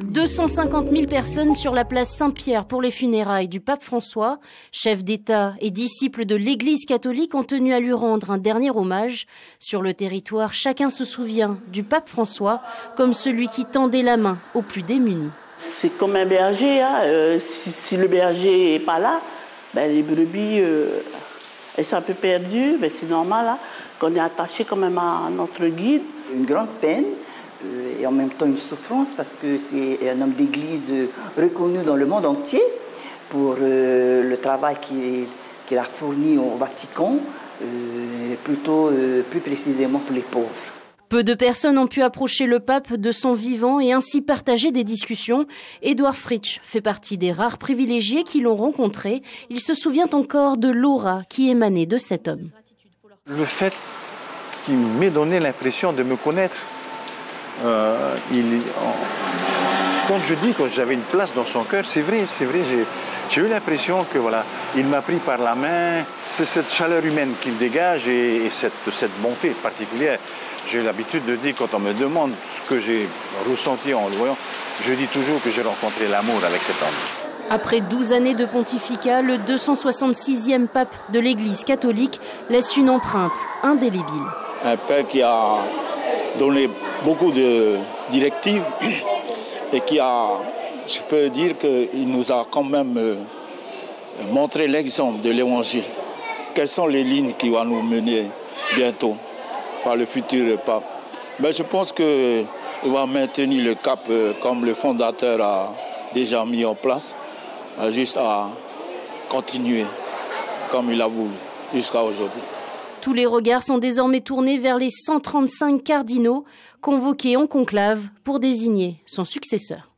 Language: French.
250 000 personnes sur la place Saint-Pierre pour les funérailles du pape François. Chef d'État et disciples de l'Église catholique ont tenu à lui rendre un dernier hommage. Sur le territoire, chacun se souvient du pape François comme celui qui tendait la main aux plus démunis. C'est comme un berger, hein. Si le berger n'est pas là, ben les brebis elles sont un peu perdues, mais c'est normal hein, qu'on est attaché quand même à notre guide. Une grande peine et en même temps une souffrance parce que c'est un homme d'église reconnu dans le monde entier pour le travail qu'il a fourni au Vatican, plus précisément pour les pauvres. Peu de personnes ont pu approcher le pape de son vivant et ainsi partager des discussions. Édouard Fritsch fait partie des rares privilégiés qui l'ont rencontré. Il se souvient encore de l'aura qui émanait de cet homme. Le fait qu'il m'ait donné l'impression de me connaître, quand je dis que j'avais une place dans son cœur, c'est vrai, j'ai eu l'impression que voilà, il m'a pris par la main. C'est cette chaleur humaine qu'il dégage et cette bonté particulière. J'ai l'habitude de dire, quand on me demande ce que j'ai ressenti en le voyant, je dis toujours que j'ai rencontré l'amour avec cet homme. Après 12 années de pontificat, le 266e pape de l'Église catholique laisse une empreinte indélébile. Un père qui a donné beaucoup de directives et qui a, je peux dire qu'il nous a quand même montré l'exemple de l'Évangile. Quelles sont les lignes qui vont nous mener bientôt par le futur pape? Ben, je pense qu'il va maintenir le cap comme le fondateur a déjà mis en place, juste à continuer comme il a voulu jusqu'à aujourd'hui. Tous les regards sont désormais tournés vers les 135 cardinaux convoqués en conclave pour désigner son successeur.